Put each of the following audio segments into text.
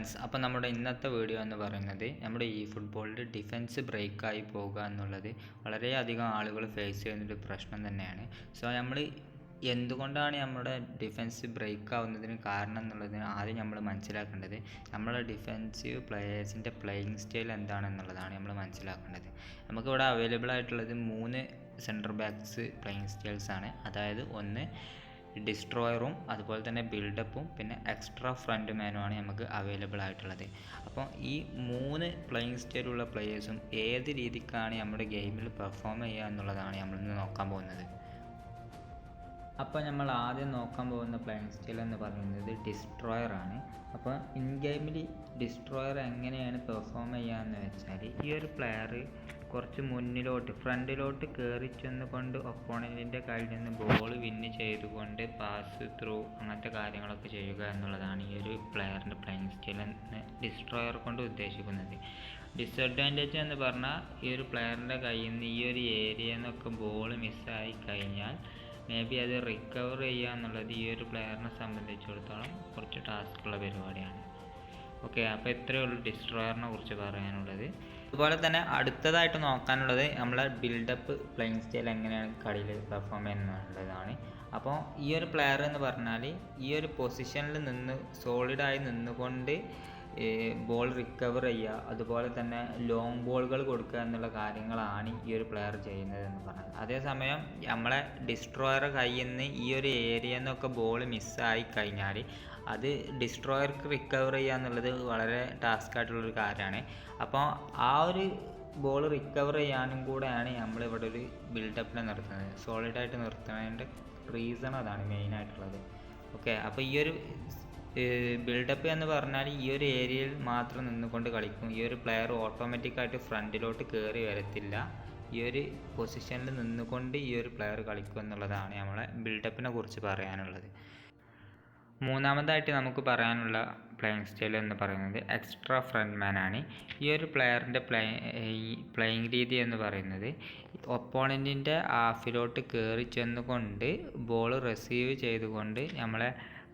Friends, അപ്പോൾ നമ്മുടെ ഇന്നത്തെ വീഡിയോ എന്ന് പറയുന്നത് നമ്മുടെ ഈ ഫുട്ബോളിൽ ഡിഫൻസ് ബ്രേക്കായി പോകുക എന്നുള്ളത് വളരെയധികം ആളുകൾ ഫേസ് ചെയ്യുന്നൊരു പ്രശ്നം തന്നെയാണ്. സോ നമ്മൾ എന്തുകൊണ്ടാണ് നമ്മുടെ ഡിഫൻസ് ബ്രേക്ക് ആവുന്നതിന് കാരണം എന്നുള്ളതിന് ആദ്യം നമ്മൾ മനസ്സിലാക്കേണ്ടത് നമ്മുടെ ഡിഫൻസീവ് പ്ലെയേഴ്സിൻ്റെ പ്ലേയിങ് സ്റ്റൈൽ എന്താണെന്നുള്ളതാണ് നമ്മൾ മനസ്സിലാക്കേണ്ടത്. നമുക്കിവിടെ അവൈലബിൾ ആയിട്ടുള്ളത് 3 സെൻറ്റർ ബാക്ക്സ് പ്ലേയിങ് സ്റ്റൈൽസ് ആണ്. അതായത് ഒന്ന് ഡിസ്ട്രോയറും അതുപോലെ തന്നെ ബിൽഡപ്പും പിന്നെ എക്സ്ട്രാ ഫ്രണ്ട് മാനുമാണ് നമുക്ക് അവൈലബിൾ ആയിട്ടുള്ളത്. അപ്പോൾ ഈ 3 പ്ലേയിങ് സ്റ്റൈലുള്ള പ്ലെയേഴ്സും ഏത് രീതിക്കാണ് നമ്മുടെ ഗെയിമിൽ പെർഫോം ചെയ്യുക എന്നുള്ളതാണ് നമ്മളിന്ന് നോക്കാൻ പോകുന്നത്. അപ്പോൾ നമ്മൾ ആദ്യം നോക്കാൻ പോകുന്ന പ്ലേയിങ് സ്റ്റൈൽ എന്ന് പറയുന്നത് ഡിസ്ട്രോയർ ആണ്. അപ്പോൾ ഇൻ ഗെയിമിൽ ഡിസ്ട്രോയർ എങ്ങനെയാണ് പെർഫോം ചെയ്യുക എന്ന് വെച്ചാൽ, ഈ ഒരു പ്ലെയർ കുറച്ച് മുന്നിലോട്ട് ഫ്രണ്ടിലോട്ട് കയറി ചെന്നുകൊണ്ട് ഒപ്പോണൻറ്റിൻ്റെ കയ്യിൽ നിന്ന് ബോൾ വിന്ന് ചെയ്തുകൊണ്ട് പാസ് ത്രൂ അങ്ങനത്തെ കാര്യങ്ങളൊക്കെ ചെയ്യുക എന്നുള്ളതാണ് ഈ ഒരു പ്ലെയറിൻ്റെ പ്ലേയിങ് സ്റ്റൈൽ എന്ന് ഡിസ്ട്രോയർ കൊണ്ട് ഉദ്ദേശിക്കുന്നത്. ഡിസഡ്വാൻറ്റേജ് എന്ന് പറഞ്ഞാൽ, ഈ ഒരു പ്ലെയറിൻ്റെ കയ്യിൽ നിന്ന് ഈ ഒരു ഏരിയയിൽ നിന്നൊക്കെ ബോൾ മിസ്സായി കഴിഞ്ഞാൽ മേ ബി അത് റിക്കവർ ചെയ്യുക എന്നുള്ളത് ഈ ഒരു പ്ലെയറിനെ സംബന്ധിച്ചിടത്തോളം കുറച്ച് ടാസ്ക്കുള്ള പരിപാടിയാണ്. ഓക്കെ, അപ്പോൾ ഇത്രയേ ഉള്ളൂ ഡിസ്ട്രോയറിനെ കുറിച്ച് പറയാനുള്ളത്. അതുപോലെ തന്നെ അടുത്തതായിട്ട് നോക്കാനുള്ളത് നമ്മളെ ബിൽഡപ്പ് പ്ലേയിങ് സ്റ്റൈൽ എങ്ങനെയാണ് കളിയിൽ പെർഫോം ചെയ്യുന്നുള്ളതാണ്. അപ്പോൾ ഈ ഒരു പ്ലെയർ എന്ന് പറഞ്ഞാൽ ഈ ഒരു പൊസിഷനിൽ നിന്ന് സോളിഡായി നിന്നുകൊണ്ട് ബോൾ റിക്കവർ ചെയ്യുക, അതുപോലെ തന്നെ ലോങ് ബോളുകൾ കൊടുക്കുക എന്നുള്ള കാര്യങ്ങളാണ് ഈ ഒരു പ്ലെയർ ചെയ്യുന്നത് എന്ന് പറഞ്ഞാൽ. അതേസമയം നമ്മളെ ഡിസ്ട്രോയർ കയ്യിൽ നിന്ന് ഈ ഒരു ഏരിയയിൽ നിന്നൊക്കെ ബോൾ മിസ്സായി കഴിഞ്ഞാൽ അത് ഡിസ്ട്രോയർക്ക് റിക്കവർ ചെയ്യുക എന്നുള്ളത് വളരെ ടാസ്ക് ആയിട്ടുള്ളൊരു കാര്യമാണ്. അപ്പോൾ ആ ഒരു ബോൾ റിക്കവർ ചെയ്യാനും കൂടെയാണ് നമ്മളിവിടെ ഒരു ബിൽഡപ്പിനെ നിർത്തുന്നത്. സോളിഡായിട്ട് നിർത്തുന്നതിൻ്റെ റീസൺ അതാണ് മെയിനായിട്ടുള്ളത്. ഓക്കെ, അപ്പോൾ ഈ ഒരു ബിൽഡപ്പ് എന്ന് പറഞ്ഞാൽ ഈ ഒരു ഏരിയയിൽ മാത്രം നിന്നുകൊണ്ട് കളിക്കും. ഈ ഒരു പ്ലെയർ ഓട്ടോമാറ്റിക്കായിട്ട് ഫ്രണ്ടിലോട്ട് കയറി വരത്തില്ല. ഈ ഒരു പൊസിഷനിൽ നിന്നുകൊണ്ട് ഈ ഒരു പ്ലെയർ കളിക്കും എന്നുള്ളതാണ് നമ്മളെ ബിൽഡപ്പിനെ കുറിച്ച് പറയാനുള്ളത്. മൂന്നാമതായിട്ട് നമുക്ക് പറയാനുള്ള പ്ലേയിങ് സ്റ്റൈൽ എന്ന് പറയുന്നത് എക്സ്ട്രാ ഫ്രണ്ട് മാൻ ആണ്. ഈ ഒരു പ്ലെയറിൻ്റെ പ്ലേയിങ് രീതി എന്ന് പറയുന്നത് ഒപ്പോണൻറ്റിൻ്റെ ഹാഫിലോട്ട് കയറി ചെന്നുകൊണ്ട് ബോൾ റിസീവ് ചെയ്തുകൊണ്ട് നമ്മളെ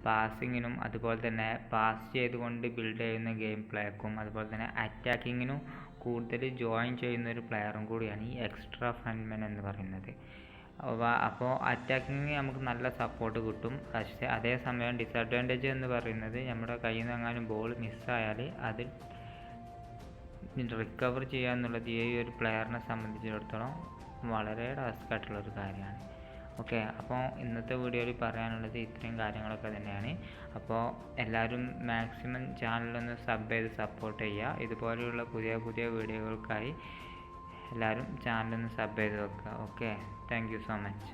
പാസിങ്ങിനും അതുപോലെ തന്നെ പാസ് ചെയ്തുകൊണ്ട് ബിൽഡ് ചെയ്യുന്ന ഗെയിം പ്ലേക്കും അതുപോലെ തന്നെ അറ്റാക്കിങ്ങിനും കൂടുതൽ ജോയിൻ ചെയ്യുന്ന ഒരു പ്ലെയറും കൂടിയാണ് ഈ എക്സ്ട്രാ ഫ്രണ്ട് മാൻ എന്ന് പറയുന്നത്. അപ്പോൾ അറ്റാക്കിങ് നമുക്ക് നല്ല സപ്പോർട്ട് കിട്ടും. പക്ഷേ അതേസമയം ഡിസഡ്വാൻറ്റേജ് എന്ന് പറയുന്നത് നമ്മുടെ കയ്യിൽ നിന്ന് എങ്ങാനും ബോൾ മിസ്സായാൽ അത് റിക്കവർ ചെയ്യുക എന്നുള്ളത് ഈ ഒരു പ്ലെയറിനെ സംബന്ധിച്ചിടത്തോളം വളരെ ടാസ്ക് ആയിട്ടുള്ളൊരു കാര്യമാണ്. ഓക്കെ, അപ്പോൾ ഇന്നത്തെ വീഡിയോയിൽ പറയാനുള്ളത് ഇത്രയും കാര്യങ്ങളൊക്കെ തന്നെയാണ്. അപ്പോൾ എല്ലാവരും മാക്സിമം ചാനലൊന്ന് സബ് ചെയ്ത് സപ്പോർട്ട് ചെയ്യുക. ഇതുപോലെയുള്ള പുതിയ പുതിയ വീഡിയോകൾക്കായി എല്ലാവരും ചാനലൊന്ന് സബ് ചെയ്ത് വെക്കുക. Okay, thank you so much.